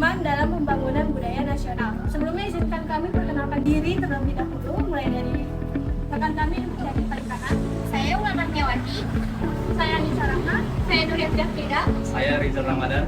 pedoman dalam pembangunan budaya nasional. Sebelumnya izinkan kami perkenalkan diri terlebih dahulu, mulai dari rekan kami dari paling kanan. Saya Wulan Rahmiawati. Saya Anissa Rahma. Saya Nuriyah Frida. Saya Rizal Ramadan.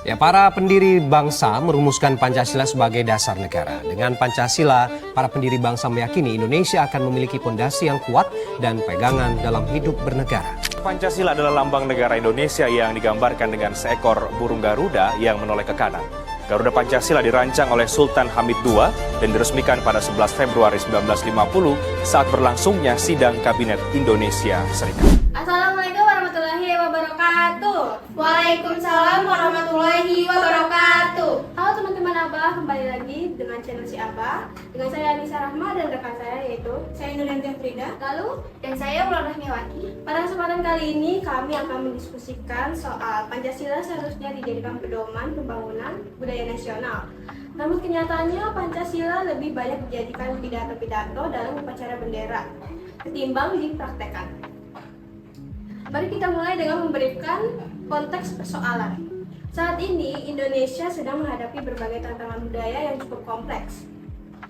Ya, para pendiri bangsa merumuskan Pancasila sebagai dasar negara. Dengan Pancasila, para pendiri bangsa meyakini Indonesia akan memiliki fondasi yang kuat dan pegangan dalam hidup bernegara. Pancasila adalah lambang negara Indonesia yang digambarkan dengan seekor burung Garuda yang menoleh ke kanan. Garuda Pancasila dirancang oleh Sultan Hamid II dan diresmikan pada 11 Februari 1950 saat berlangsungnya sidang Kabinet Indonesia Serikat. Assalamualaikum warahmatullahi wabarakatuh. Waalaikumsalam warahmatullahi wabarakatuh. Halo teman-teman Abah, kembali lagi dengan channel si Abah. Dengan saya Anissa Rahma dan rekan saya yaitu saya Nuriyah Frida. Lalu Dan saya Wulan Rahmiawati. pada kesempatan kali ini kami akan mendiskusikan soal Pancasila seharusnya dijadikan pedoman pembangunan budaya nasional. Namun kenyataannya Pancasila lebih banyak dijadikan pidato-pidato dalam upacara bendera ketimbang dipraktekkan. Mari kita mulai dengan memberikan konteks persoalan. Saat ini Indonesia sedang menghadapi berbagai tantangan budaya yang cukup kompleks.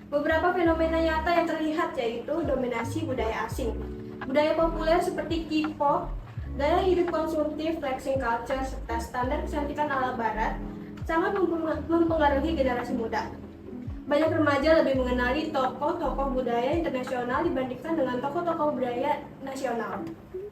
Beberapa fenomena nyata yang terlihat yaitu dominasi budaya asing, budaya populer seperti K-pop, gaya hidup konsumtif, flexing culture, serta standar kecantikan ala barat sangat mempengaruhi generasi muda. Banyak remaja lebih mengenali tokoh-tokoh budaya internasional dibandingkan dengan tokoh-tokoh budaya nasional.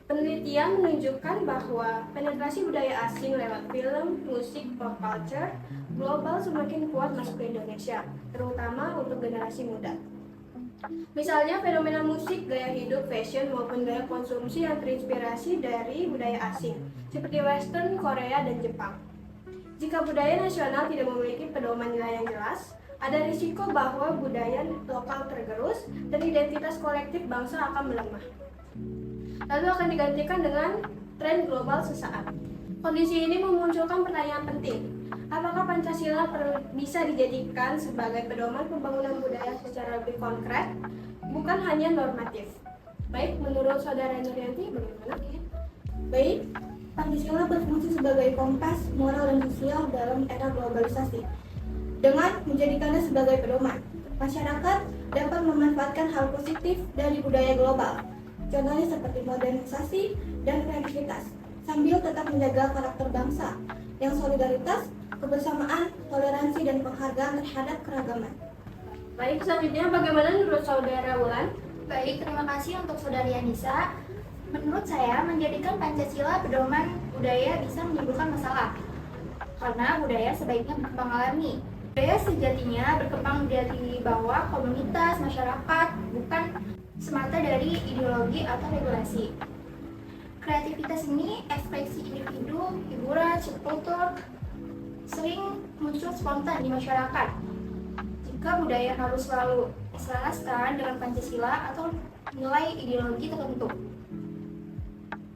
Penelitian menunjukkan bahwa penetrasi budaya asing lewat film, musik, pop culture global semakin kuat masuk ke Indonesia, terutama untuk generasi muda. Misalnya fenomena musik, gaya hidup, fashion, maupun gaya konsumsi yang terinspirasi dari budaya asing, seperti western, Korea, dan Jepang. Jika budaya nasional tidak memiliki pedoman nilai yang jelas, ada risiko bahwa budaya lokal tergerus dan identitas kolektif bangsa akan melemah. Lalu akan digantikan dengan tren global sesaat. Kondisi ini memunculkan pertanyaan penting. Apakah Pancasila bisa dijadikan sebagai pedoman pembangunan budaya secara lebih konkret, bukan hanya normatif? Baik, menurut Saudara Nuryanti, bagaimana? Baik, Pancasila berfungsi sebagai kompas moral dan sosial dalam era globalisasi. Dengan menjadikannya sebagai pedoman, masyarakat dapat memanfaatkan hal positif dari budaya global. Contohnya seperti modernisasi dan kreativitas, sambil tetap menjaga karakter bangsa yang solidaritas, kebersamaan, toleransi, dan penghargaan terhadap keragaman. Baik, selanjutnya bagaimana menurut Saudara Wulan? Baik, terima kasih untuk Saudari Anissa. Menurut saya, menjadikan Pancasila pedoman budaya bisa menimbulkan masalah. Karena budaya sebaiknya berkembang alami. Budaya sejatinya berkembang dari bawah komunitas, masyarakat, bukan semata dari ideologi atau regulasi. Kreativitas ini ekspresi individu, hiburan, subkultur sering muncul spontan di masyarakat. Jika budaya harus selalu diselaraskan dengan Pancasila atau nilai ideologi tertentu,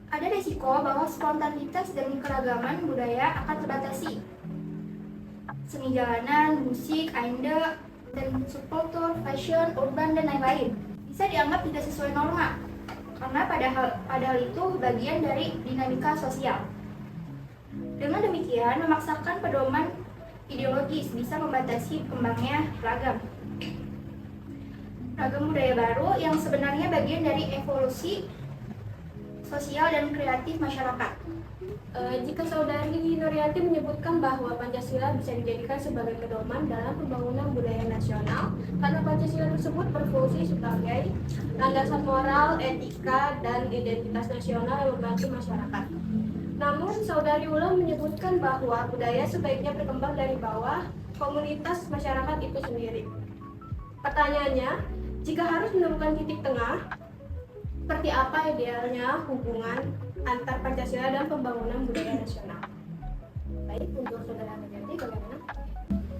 ada risiko bahwa spontanitas dan keragaman budaya akan terbatasi. Seni jalanan, musik, ainde, dan subkultur, fashion, urban, dan lain-lain bisa dianggap tidak sesuai norma, karena padahal itu bagian dari dinamika sosial. Dengan demikian, memaksakan pedoman ideologis bisa membatasi kembangnya ragam budaya baru yang sebenarnya bagian dari evolusi sosial dan kreatif masyarakat. Jika Saudari Nuryanti menyebutkan bahwa Pancasila bisa dijadikan sebagai pedoman dalam pembangunan budaya nasional, karena Pancasila tersebut berfungsi sebagai landasan moral, etika, dan identitas nasional yang membantu masyarakat. Namun, Saudari Wulan menyebutkan bahwa budaya sebaiknya berkembang dari bawah komunitas masyarakat itu sendiri. Pertanyaannya, jika harus menemukan titik tengah, seperti apa idealnya hubungan antar Pancasila dan pembangunan budaya nasional? Baik, untuk Saudara Nuryanti bagaimana?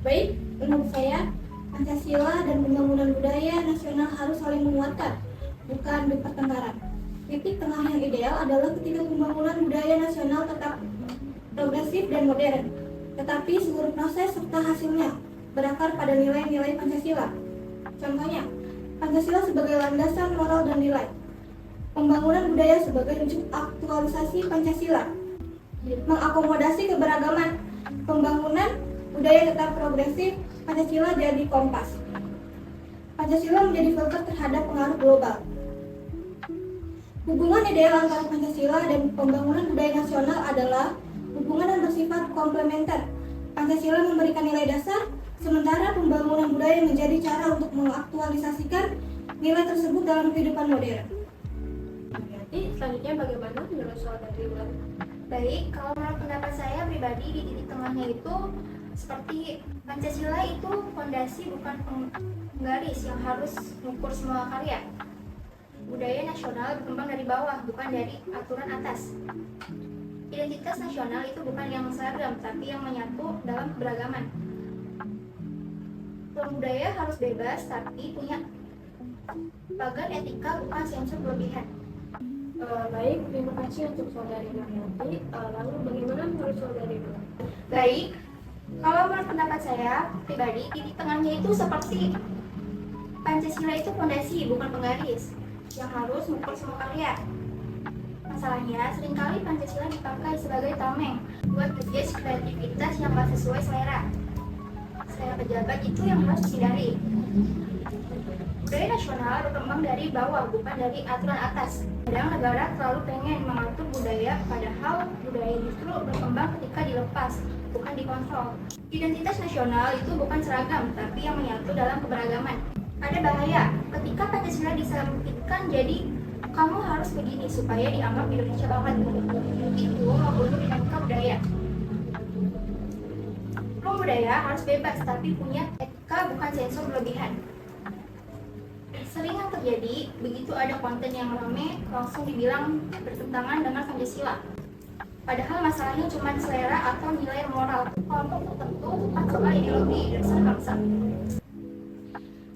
Baik, menurut saya, Pancasila dan pembangunan budaya nasional harus saling menguatkan, bukan berpertengkaran. Titik tengah yang ideal adalah ketika pembangunan budaya nasional tetap progresif dan modern, tetapi seluruh proses serta hasilnya berakar pada nilai-nilai Pancasila. Contohnya, Pancasila sebagai landasan moral dan nilai, pembangunan budaya sebagai wujud aktualisasi Pancasila. mengakomodasi keberagaman, pembangunan budaya tetap progresif, Pancasila jadi kompas. Pancasila menjadi filter terhadap pengaruh global. Hubungan ideal antara Pancasila dan pembangunan budaya nasional adalah hubungan yang bersifat komplementer. Pancasila memberikan nilai dasar, sementara pembangunan budaya menjadi cara untuk mengaktualisasikan nilai tersebut dalam kehidupan modern. Nanti selanjutnya bagaimana menurut saudara Ridwan? Baik, kalau menurut pendapat saya pribadi di titik tengahnya itu seperti Pancasila itu fondasi bukan penggaris yang harus mengukur semua karya. Budaya nasional berkembang dari bawah, bukan dari aturan atas. Identitas nasional itu bukan yang seragam, tapi yang menyatu dalam keberagaman. Budaya harus bebas, tapi punya pagar etika, bukan sensor berlebihan. Baik, terima kasih untuk saudari Mariati. Lalu bagaimana menurut saudari Ridwan? Baik, kalau menurut pendapat saya pribadi, titik tengahnya itu seperti Pancasila itu fondasi, bukan penggaris yang harus mengukur semua karya. Masalahnya, seringkali Pancasila dipakai sebagai tameng buat gauge kreativitas yang gak sesuai selera pejabat itu yang harus dihindari. Budaya nasional berkembang dari bawah, bukan dari aturan atas. Kadang negara terlalu pengen mengatur budaya, padahal budaya justru berkembang ketika dilepas, bukan dikontrol. Identitas nasional itu bukan seragam, tapi yang menyatu dalam keberagaman. Ada bahaya ketika Pancasila disempitkan jadi kamu harus begini supaya dianggap Indonesia banget. Itu membunuh dinamika budaya. Ruang budaya harus bebas, tapi punya etika, bukan sensor berlebihan. Sering yang terjadi, begitu ada konten yang rame, langsung dibilang bertentangan dengan Pancasila. Padahal masalahnya cuma selera atau nilai moral kelompok tertentu atau ideologi dasar bangsa.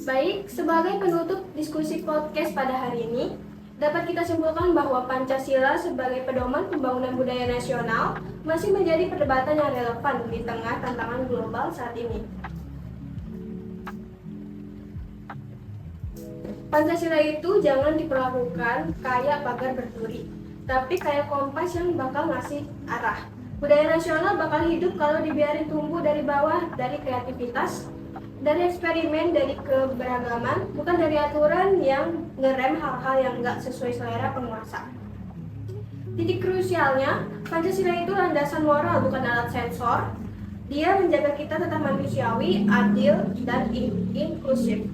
Baik, sebagai penutup diskusi podcast pada hari ini, dapat kita simpulkan bahwa Pancasila sebagai pedoman pembangunan budaya nasional masih menjadi perdebatan yang relevan di tengah tantangan global saat ini. Pancasila itu jangan diperlakukan kayak pagar berduri, tapi kayak kompas yang bakal ngasih arah. Budaya nasional bakal hidup kalau dibiarin tumbuh dari bawah, dari kreativitas, dari eksperimen, dari keberagaman, bukan dari aturan yang ngerem hal-hal yang nggak sesuai selera penguasa. Titik krusialnya, Pancasila itu landasan moral, bukan alat sensor. Dia menjaga kita tetap manusiawi, adil, dan inklusif.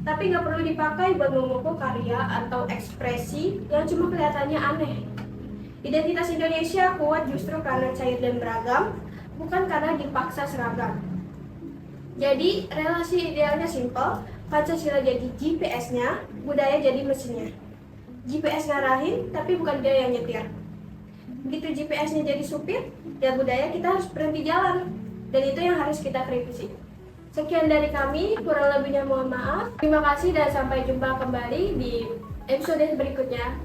Tapi nggak perlu dipakai buat memupuk karya atau ekspresi yang cuma kelihatannya aneh. Identitas Indonesia kuat justru karena cair dan beragam, bukan karena dipaksa seragam. Jadi, relasi idealnya simpel, Pancasila jadi GPS-nya, budaya jadi mesinnya. GPS ngarahin, tapi bukan dia yang nyetir. Begitu GPS-nya jadi supir, ya budaya kita harus berhenti jalan. Dan itu yang harus kita kritisi. Sekian dari kami, kurang lebihnya mohon maaf. Terima kasih dan sampai jumpa kembali di episode berikutnya.